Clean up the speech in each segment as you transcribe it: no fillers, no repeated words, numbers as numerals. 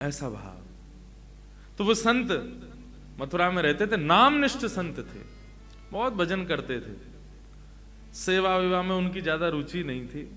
ऐसा भाव। तो वो संत मथुरा में रहते थे, नामनिष्ठ संत थे, बहुत भजन करते थे। सेवा विवाह में उनकी ज्यादा रुचि नहीं थी।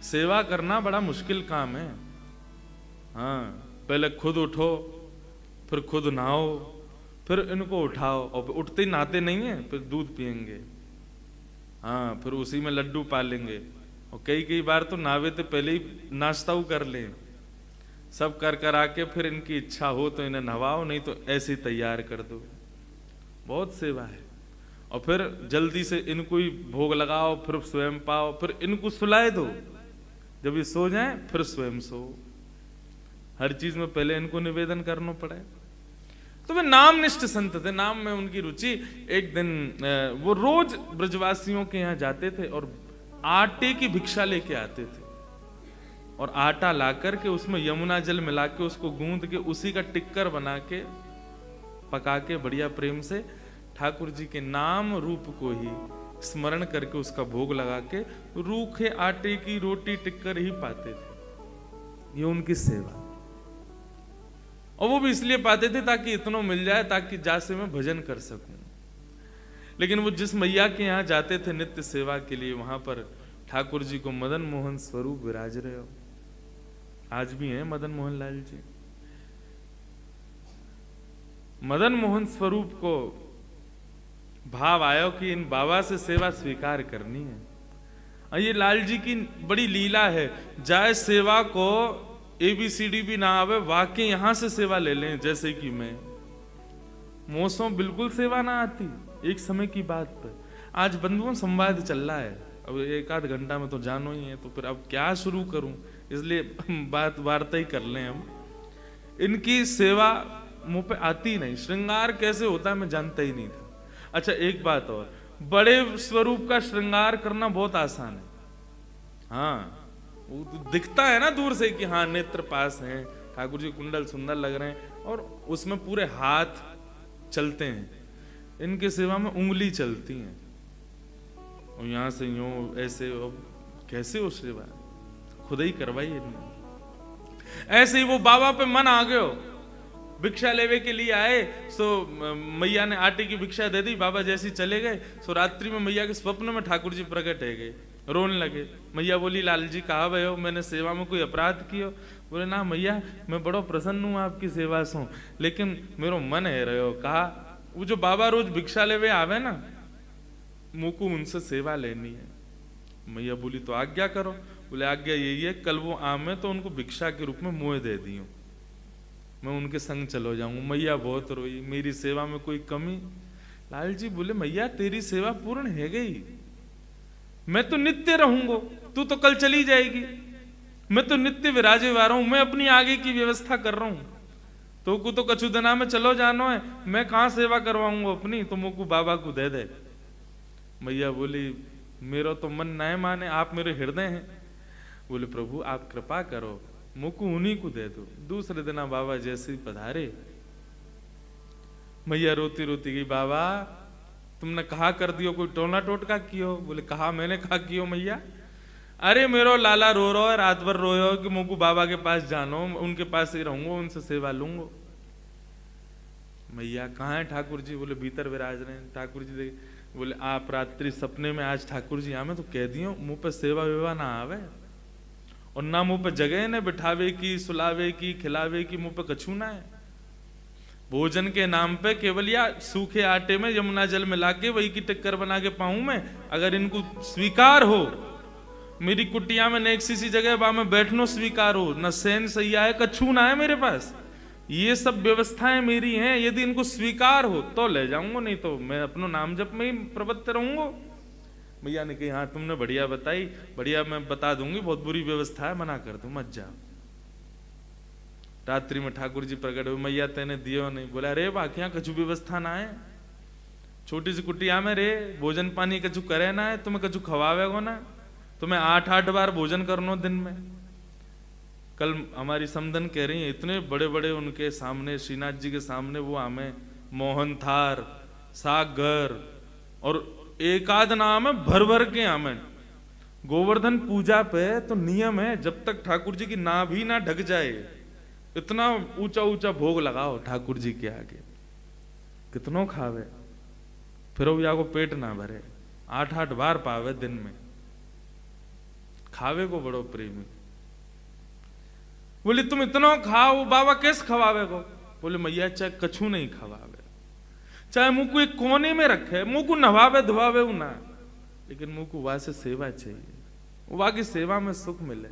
सेवा करना बड़ा मुश्किल काम है। हाँ, पहले खुद उठो, फिर खुद नहाओ, फिर इनको उठाओ, और उठते ही नहाते नहीं है, फिर दूध पियेंगे। हाँ, फिर उसी में लड्डू पालेंगे, और कई बार तो नहावे तो पहले ही नाश्ता कर लें। सब कर आके फिर इनकी इच्छा हो तो इन्हें नहवाओ, नहीं तो ऐसे ही तैयार कर दो। बहुत सेवा है। और फिर जल्दी से इनको ही भोग लगाओ, फिर स्वयं पाओ, फिर इनको सुलाए दो। जब ये सो जाएं फिर स्वयं सो। हर चीज में पहले इनको निवेदन करना पड़े। तो वे नामनिष्ठ संत थे, नाम में उनकी रुचि। एक दिन वो रोज ब्रजवासियों के यहाँ जाते थे और आटे की भिक्षा लेके आते थे, और आटा ला करके उसमें यमुना जल मिला के उसको गूंद के उसी का टिक्कर बना के पका के बढ़िया प्रेम से ठाकुर जी के नाम रूप को ही स्मरण करके उसका भोग लगा के रूखे आटे की रोटी टिक्कर ही पाते थे। ये उनकी सेवा। और वो भी इसलिए पाते थे ताकि इतना मिल जाए, ताकि जासे मैं भजन कर सकूं। लेकिन वो जिस मैया के यहाँ जाते थे नित्य सेवा के लिए, वहां पर ठाकुर जी को मदन मोहन स्वरूप विराज रहे हो। आज भी हैं मदन मोहन लाल जी। मदन मोहन स्वरूप को भाव आयो कि इन बाबा से सेवा स्वीकार करनी है। और ये लाल जी की बड़ी लीला है, जाए सेवा को ABCD भी ना आवे, वाकई यहां से सेवा ले लें। जैसे कि मैं मोसों बिल्कुल सेवा ना आती। एक समय की बात पर, आज बंधुओं संवाद चल रहा है, अब एक आध घंटा में तो जानो ही है, तो फिर अब क्या शुरू करूं, इसलिए बात वार्ता ही कर लें हम। इनकी सेवा मुंह पे आती नहीं। श्रृंगार कैसे होता है मैं जानता ही नहीं था। अच्छा, एक बात और, बड़े स्वरूप का श्रृंगार करना बहुत आसान है। हाँ, वो तो दिखता है ना दूर से कि हाँ नेत्र पास हैं, ठाकुर जी कुंडल सुंदर लग रहे हैं, और उसमें पूरे हाथ चलते हैं। इनके सेवा में उंगली चलती हैं, और यहां से यूं ऐसे, कैसे हो सेवा, खुद ही करवाई इन्होंने। ऐसे ही वो बाबा पे मन आ गयो, भिक्षा लेवे के लिए आए। सो मैया ने आटे की भिक्षा दे दी, बाबा जैसी चले गए। सो रात्रि में मैया के स्वप्न में ठाकुर जी प्रकट है गए, रोने लगे। मैया बोली, लाल जी कहा भय हो, मैंने सेवा में कोई अपराध कियो? बोले, ना मैया, मैं बड़ो प्रसन्न हूँ आपकी सेवा से, लेकिन मेरो मन है रहो। कहा, वो जो बाबा रोज भिक्षा लेवे आवे ना, मुझको उनसे सेवा लेनी है। मैया बोली, तो आज्ञा करो। बोले, आज्ञा यही है, कल वो आमे तो उनको भिक्षा के रूप में मुँह दे दियो, मैं उनके संग चलो जाऊंगा। मैया बहुत रोई, मेरी सेवा में कोई कमी? लाल जी बोले, मैया तेरी सेवा पूर्ण है गई, मैं तो नित्य रहूंगा, तू तो कल चली जाएगी। मैं तो नित्य विराजे वा रहा हूं, मैं अपनी आगे की व्यवस्था कर रहा हूं। तो को तो कछु दिना में चलो जानो है, मैं कहां सेवा करवाऊंगा अपनी, तो मुझको बाबा को दे दे। मैया बोली, मेरा तो मन न माने, आप मेरे हृदय हैं। बोले, प्रभु आप कृपा करो, मुझको उन्हीं को दे दो। दूसरे दिन बाबा जैसे ही पधारे, मैया रोती रोती गई, बाबा तुमने कहा कर दियो, कोई टोना टोटका कियो? बोले, कहा मैंने कहा कियो मैया? अरे मेरो लाला रो रहा है, रात भर रोयो कि मुझको बाबा के पास जानो, उनके पास ही रहूंगा, उनसे सेवा लूंगा। मैया कहाँ है ठाकुर जी? बोले, भीतर विराज रहे हैं। ठाकुर जी देखे, बोले, आप रात्रि सपने में आज ठाकुर जी आवे तो कह दियो मुंह पे सेवा वेवा ना आवे, और ना मुंह पे जगह ने बिठावे की, सुलावे की, खिलावे की, मुंह पे कछू ना है। भोजन के नाम पे केवल या सूखे आटे में यमुना जल मिला के वही की टिक्कर बना के पाऊं मैं। अगर इनको स्वीकार हो, मेरी कुटिया में नेक सी जगह बा में बैठनो स्वीकार हो, न सैन सैया है, कछू ना है मेरे पास, ये सब व्यवस्थाएं मेरी हैं। यदि इनको स्वीकार हो तो ले जाऊंगा, नहीं तो मैं अपनो नाम जप में ही प्रवृत्त रहूंगा। भैया ने कही, हाँ तुमने बढ़िया बताई, बढ़िया, मैं बता दूंगी, बहुत बुरी व्यवस्था है, मना कर दू, मत जाओ। रात्रि में ठाकुर जी प्रकट हुए, मैया तेने दियो नहीं? बोला, अरे बाकियां कछु व्यवस्था ना है, छोटी सी कुटिया में रे, भोजन पानी कछु करे ना है, तुम्हें कछु खवावेगो ना, तुम्हें 8-8 बार भोजन करनो दिन में। कल हमारी समधन कह रही है, इतने बड़े बड़े उनके सामने, श्रीनाथ जी के सामने वो हमें मोहन थार, सागर और एक आध नाम है भर भर के हमें। गोवर्धन पूजा पे तो नियम है, जब तक ठाकुर जी की नाभि ना ढक जाए इतना ऊंचा ऊंचा भोग लगाओ ठाकुर जी के आगे, कितनों खावे, फिर या को पेट ना भरे, 8-8 बार पावे दिन में, खावे को बड़ो प्रेमी। बोले तुम इतना खाओ, बाबा कैसे खवावे को? बोले मैया चाहे कछु नहीं खवावे, चाहे मुंह को एक कोने में रखे, मुंह को नवावे धुआवे ना, लेकिन मुंह को वहां से सेवा चाहिए, वहां की सेवा में सुख मिले।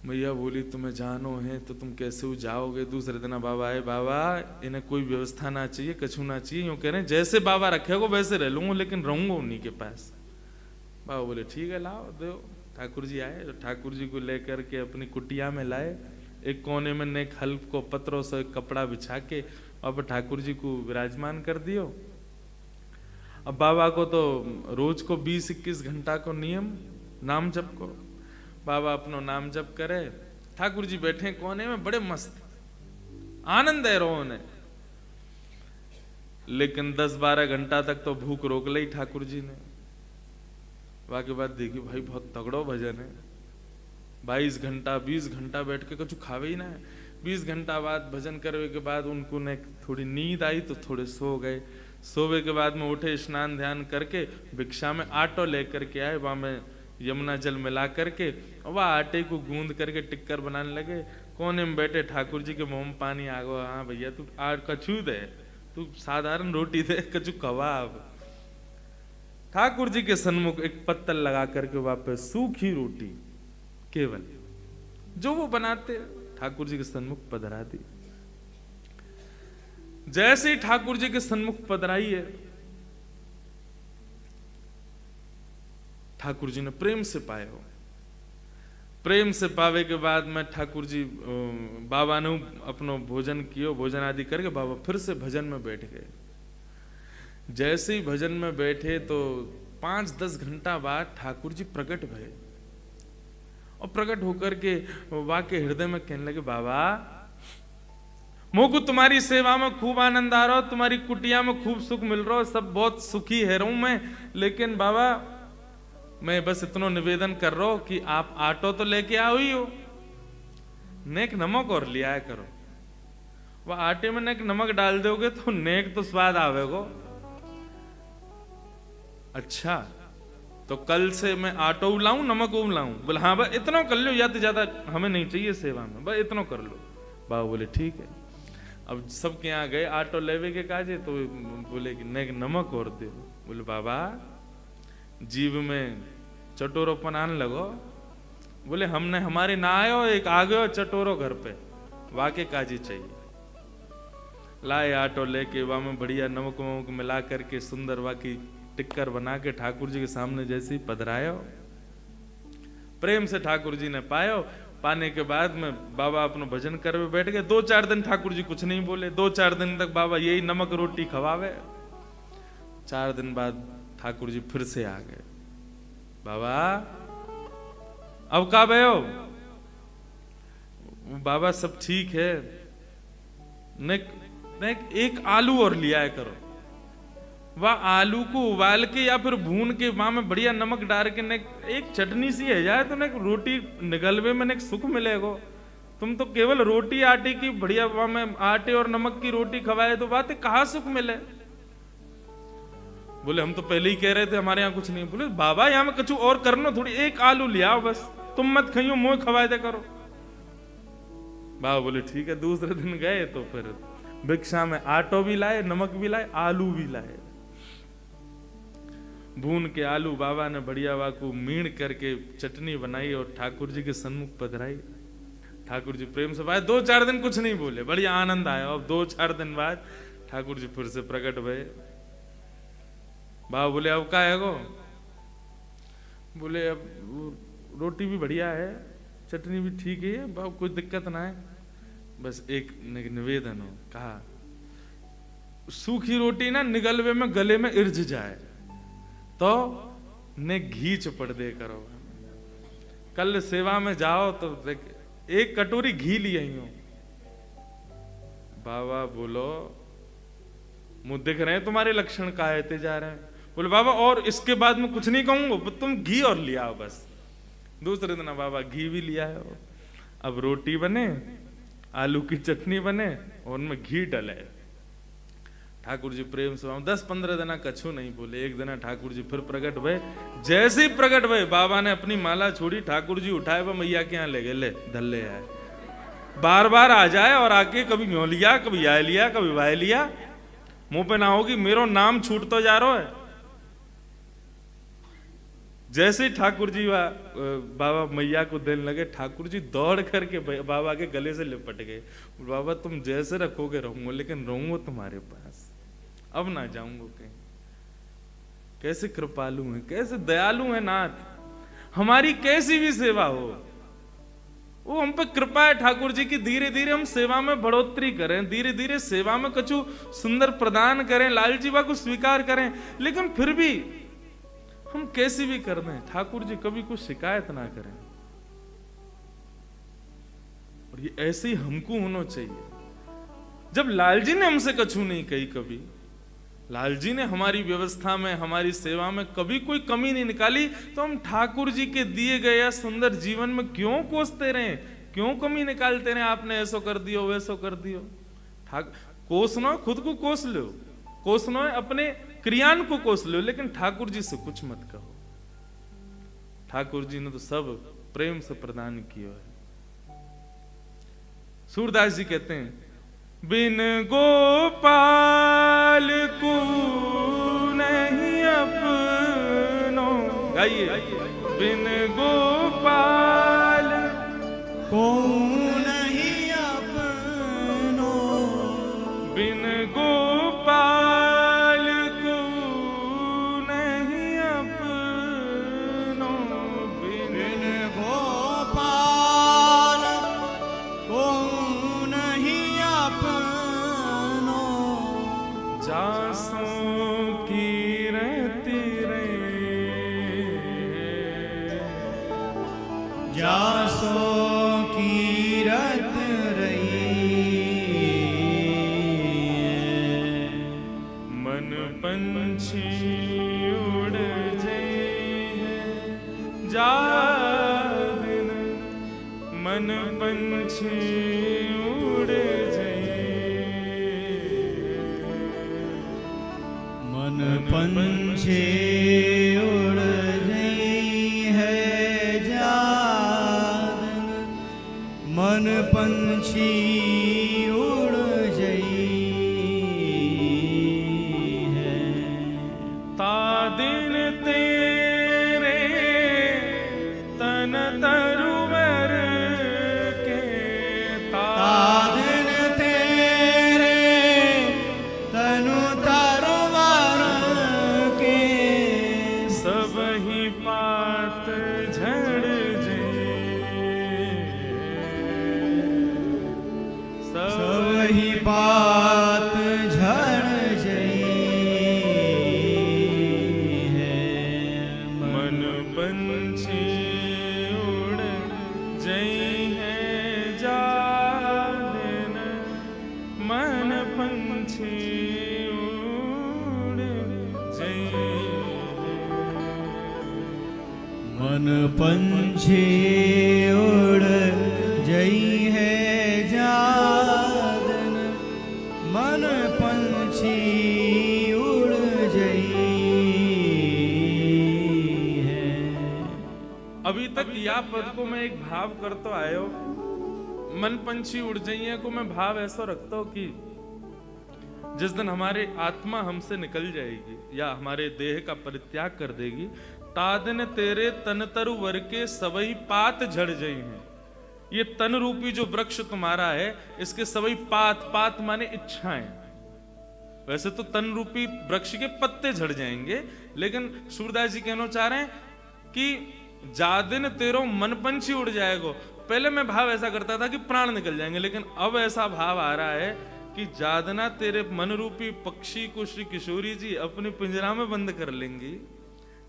मैया बोली तुम्हें जानो है तो तुम कैसे जाओगे? दूसरे दिन बाबा आए, बाबा इन्हें कोई व्यवस्था ना चाहिए, कछु ना चाहिए, यूं कह रहे हैं जैसे बाबा रखेगो वैसे रह लूंगा, लेकिन रहूंगा उन्हीं के पास। बाबा बोले ठीक है लाओ दो। ठाकुर जी आए, ठाकुर जी को लेकर के अपनी कुटिया में लाए, एक कोने में नेक हल्फ को पत्रों से एक कपड़ा बिछा के अब ठाकुर जी को विराजमान कर दियो। अब बाबा को तो रोज को 20-21 घंटा को नियम नाम जप को, बाबा अपनो नाम जप करे, ठाकुर जी बैठे कोने में बड़े मस्त, आनंद है रो ने। लेकिन 10-12 घंटा तक तो भूख रोक ली ठाकुर जी ने। वाके बाद देखी भाई बहुत तगड़ो भजन है, 22 घंटा 20 घंटा बैठ के कुछ खावे ही ना है। 20 घंटा बाद भजन करने के बाद उनको ने थोड़ी नींद आई तो थोड़े सो गए। सोवे के बाद में उठे, स्नान ध्यान करके भिक्षा में आटो लेकर के आए, वहां में यमुना जल मिला करके वह आटे को गूंद करके टिक्कर बनाने लगे। कोने में बैठे ठाकुर जी के मुंह में पानी आ गया, हाँ भैया तू कछु दे, तू साधारण रोटी दे, कछु कबाब। ठाकुर जी के सन्मुख एक पत्तल लगा करके वहां पे सूखी रोटी केवल जो वो बनाते ठाकुर जी के सन्मुख पधरा दी। जैसे ही ठाकुर जी के सन्मुख पधराई है, ठाकुर जी ने प्रेम से पाए हो। प्रेम से पावे के बाद में ठाकुर जी बाबा ने अपनो भोजन कियो, भोजन आदि करके बाबा फिर से भजन में बैठ गए। जैसे ही भजन में बैठे तो 5-10 घंटा बाद ठाकुर जी प्रकट भये और प्रकट होकर के वाके हृदय में कहने लगे, बाबा मोको तुम्हारी सेवा में खूब आनंद आ रहा हो, तुम्हारी कुटिया में खूब सुख मिल रहा हो, सब बहुत सुखी है रहूं मैं, लेकिन बाबा मैं बस इतना निवेदन कर रहा हूं कि आप आटो तो लेके आओ ही हो, नेक नमक और ले आया करो। वह आटे में नेक नमक डाल दोगे तो नेक तो स्वाद आवेगो। अच्छा तो कल से मैं आटो लाऊं नमक लाऊं? बोले हाँ भाई इतना कर लो, या तो ज्यादा हमें नहीं चाहिए सेवा में, बस इतना कर लो। बाबा बोले ठीक है। अब सबके यहाँ गए आटो लेवे के काजे, तो बोले कि नेक नमक और दे। बोले बाबा जीव में चटोरोपन आने लगो। बोले हमने हमारे ना आयो, एक आ गयो चटोरो घर पे, वाके काजी चाहिए। लाए आटो लेके वहां में बढ़िया नमक वमक मिला करके सुंदर वाकी टिक्कर बना के ठाकुर जी के सामने जैसे ही पधरायो, प्रेम से ठाकुर जी ने पायो। पाने के बाद में बाबा अपना भजन करवे बैठ गए। 2-4 दिन ठाकुर जी कुछ नहीं बोले, 2-4 दिन तक बाबा यही नमक रोटी खवावे। 4 दिन बाद ठाकुर जी फिर से आ गए, बाबा अब का भयो? बाबा सब ठीक है, एक आलू और लिया करो। वह आलू को उबाल के या फिर भून के वहां में बढ़िया नमक डाल के एक चटनी सी है जाए तो रोटी निगलवे में एक सुख मिलेगा। तुम तो केवल रोटी आटे की बढ़िया वहां में आटे और नमक की रोटी खवाए तो बात कहाँ सुख मिले? बोले हम तो पहले ही कह रहे थे हमारे यहाँ कुछ नहीं। बोले बाबा यहाँ में कुछ और करना, थोड़ी एक आलू लिया बस, तुम मत खाइयो मोह खवाए दे करो। बाबा बोले ठीक है। दूसरे दिन गए तो फिर भिक्षा में आटो भी लाए, नमक भी लाए, आलू भी लाए। भून के आलू बाबा ने बढ़िया वाकू मीण करके चटनी बनाई और ठाकुर जी के सन्मुख पधराई। ठाकुर जी प्रेम से पाए। 2-4 दिन कुछ नहीं बोले, बढ़िया आनंद आया। अब 2-4 दिन बाद ठाकुर जी फिर से प्रकट भये। बाबा बोले अब का है गो? बोले अब रोटी भी बढ़िया है, चटनी भी ठीक है, बाबा कोई दिक्कत ना है, बस एक निवेदन हो। कहा सूखी रोटी ना निगलवे में गले में इर्ज जाए तो ने घी चपड़ दे करो। कल सेवा में जाओ तो एक कटोरी घी ले आई हो। बाबा बोलो मुझ दिख रहे हैं तुम्हारे लक्षण कायते जा रहे हैं। बोले बाबा और इसके बाद में कुछ नहीं कहूंगा, तुम घी और लिया बस। दूसरे दिन बाबा घी भी लिया है। अब रोटी बने, आलू की चटनी बने और उनमें घी डले। ठाकुर जी प्रेम से 10-15 दिन कछु नहीं बोले। एक दिन ठाकुर जी फिर प्रकट भय। जैसे ही प्रकट भय, बाबा ने अपनी माला छोड़ी, ठाकुर जी उठाए वह मैया के यहाँ ले गए, ले धल्ले आए। बार बार आ जाए और आके कभी न्यो लिया, कभी आए लिया, कभी वाय लिया, मुंह पे ना होगी मेरो नाम छूट तो जा रहा है। जैसे ही ठाकुर जी बाबा मैया को देने लगे, ठाकुर जी दौड़ करके बाबा के गले से लिपट गए। बाबा तुम जैसे रखोगे रहूंगा, लेकिन रहूंगा तुम्हारे पास, अब ना जाऊंगा कहीं। कैसे कृपालु है, कैसे दयालु है नाथ। हमारी कैसी भी सेवा हो, वो हम पे कृपा है ठाकुर जी की। धीरे धीरे हम सेवा में बढ़ोतरी करें, धीरे धीरे सेवा में कछु सुंदर प्रदान करें, लाल जीवा को स्वीकार करें, लेकिन फिर भी हम कैसी भी कर दें, ठाकुर जी कभी कुछ शिकायत ना करें। और ये ऐसे ही हमको होना चाहिए। जब लाल जी ने हमसे कछु नहीं कही, कभी लाल जी ने हमारी व्यवस्था में, हमारी सेवा में कभी कोई कमी नहीं निकाली, तो हम ठाकुर जी के दिए गए सुंदर जीवन में क्यों कोसते रहे, क्यों कमी निकालते रहे। आपने ऐसा कर दियो, वैसा कर दियो। कोसनो खुद को कोस लो, कोसनो अपने क्रियान को कोस लो, लेकिन ठाकुर जी से कुछ मत कहो। ठाकुर जी ने तो सब प्रेम से प्रदान किया है। सूरदास जी कहते हैं, बिन गोपाल को नहीं अपनो, गाइए, बिन गोपाल को नहीं अपनो, बिन गोपाल को नहीं अपनो, बिन गोपाल को नहीं अपनो, जासों की रहती रे, जासों की रत रही, मन पंछी उड़ जाए जादिन, मन पंछी उड़ जाए, मन पंछी उड़ गई है जादन, मन पंछी उड़ गई है। तादिन तेरे तन तरुवर के, तादिन तेरे तनु तरवर के, सब ही पात झड़ जाए, सब ही बात झड़ गई है। मन पंछी उड़ जई है जादिन, मन पंछी उड़ जई, मन पंछी उड़ जई है जादन, मन पंछी उड़ जई है। अभी तक या पद को मैं एक भाव करता आयो, मन पंछी उड़ जाइए को मैं भाव ऐसा रखता हूं कि जिस दिन हमारी आत्मा हमसे निकल जाएगी या हमारे देह का परित्याग कर देगी, तादिन तेरे तन तरु वर के सवई पात झड़ जाई हैं। ये तन रूपी जो वृक्ष तुम्हारा है, इसके सवई पात, पात माने इच्छाएं। वैसे तो तन रूपी वृक्ष के पत्ते झड़ जाएंगे, लेकिन सूरदास जी कहना चाह रहे हैं कि जादिन तेरो मन पंछी उड़ जाएगा। पहले मैं भाव ऐसा करता था कि प्राण निकल जाएंगे, लेकिन अब ऐसा भाव आ रहा है कि जादना तेरे मन रूपी पक्षी को श्री किशोरी जी अपने पिंजरा में बंद कर लेंगी,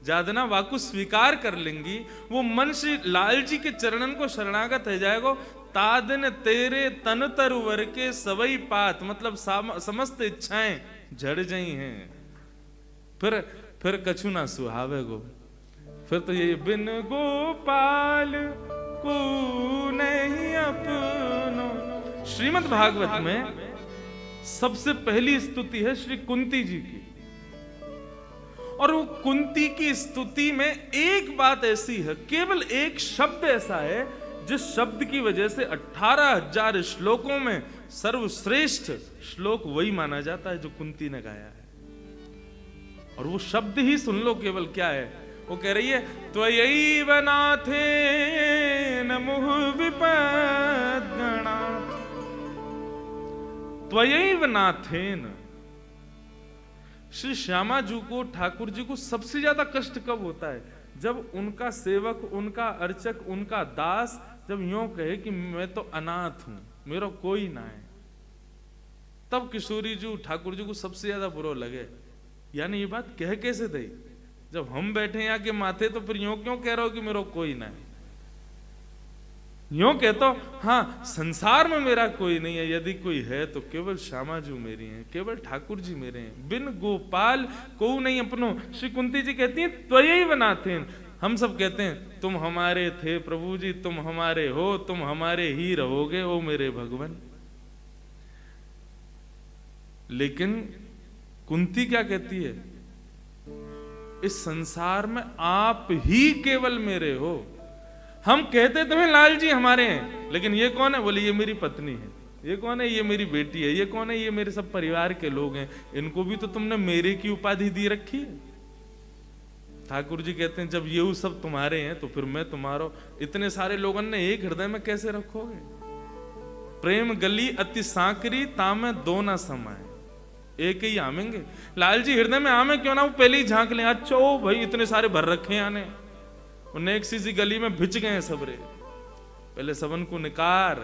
जादना वाकु स्वीकार कर लेंगी, वो मन श्री लाल जी के चरणन को शरणागत हो जाएगा। तादिन तेरे तन तरुवर के सवई पात, मतलब समस्त इच्छाएं झड़ जाई हैं, फिर कछु ना सुहावे गो। फिर तो ये बिन गोपाल को नहीं अपनो। श्रीमद् भागवत में सबसे पहली स्तुति है श्री कुंती जी की, और वो कुंती की स्तुति में एक बात ऐसी है, केवल एक शब्द ऐसा है जिस शब्द की वजह से 18,000 श्लोकों में सर्वश्रेष्ठ श्लोक वही माना जाता है जो कुंती ने गाया है। और वो शब्द ही सुन लो केवल, क्या है वो कह रही है, त्वयैव नाथेन मुहुः विपद्गणा। त्वयैव नाथेन। श्री श्यामा जी को, ठाकुर जी को सबसे ज्यादा कष्ट कब होता है? जब उनका सेवक, उनका अर्चक, उनका दास जब यूं कहे कि मैं तो अनाथ हूं, मेरा कोई ना है, तब किशोरी जी, ठाकुर जी को सबसे ज्यादा बुरा लगे। यानी ये बात कह कैसे दे? जब हम बैठे यहाँ के माथे तो फिर यूं क्यों कह रहे हो कि मेरा कोई ना है? यूं कहता हूं, हाँ संसार में मेरा कोई नहीं है, यदि कोई है तो केवल श्यामा जी मेरी हैं, केवल ठाकुर जी मेरे हैं, बिन गोपाल को नहीं अपनो। श्री कुंती जी कहती हैं त्वयैव नाथेन। हम सब कहते हैं तुम हमारे थे प्रभु जी, तुम हमारे हो, तुम हमारे ही रहोगे ओ मेरे भगवान। लेकिन कुंती क्या कहती है? इस संसार में आप ही केवल मेरे हो। हम कहते तुम्हें लाल जी हमारे हैं, लेकिन ये कौन है? बोले ये मेरी पत्नी है। ये कौन है? ये मेरी बेटी है। ये कौन है? ये मेरे सब परिवार के लोग हैं। इनको भी तो तुमने मेरे की उपाधि दी रखी है। ठाकुर जी कहते हैं जब ये सब तुम्हारे हैं तो फिर मैं तुम्हारा। इतने सारे लोगों ने एक हृदय में कैसे रखोगे? प्रेम गली अति सांकरी तामे दो ना समाए, एक ही आमेंगे। लाल जी हृदय में आमे क्यों ना, वो पहले ही झांक ले। अच्छा ओ भाई इतने सारे भर रखे हैं आने, उन्हें एक सी गली में भिज गए सबरे। पहले सबन को निकार,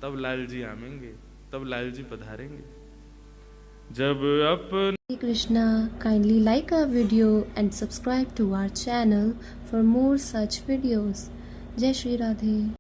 तब लाल जी आमेंगे, तब लाल जी पधारेंगे। जब अपन Krishna, kindly like our video and subscribe to our channel for more such videos. Jai Shri Radhe.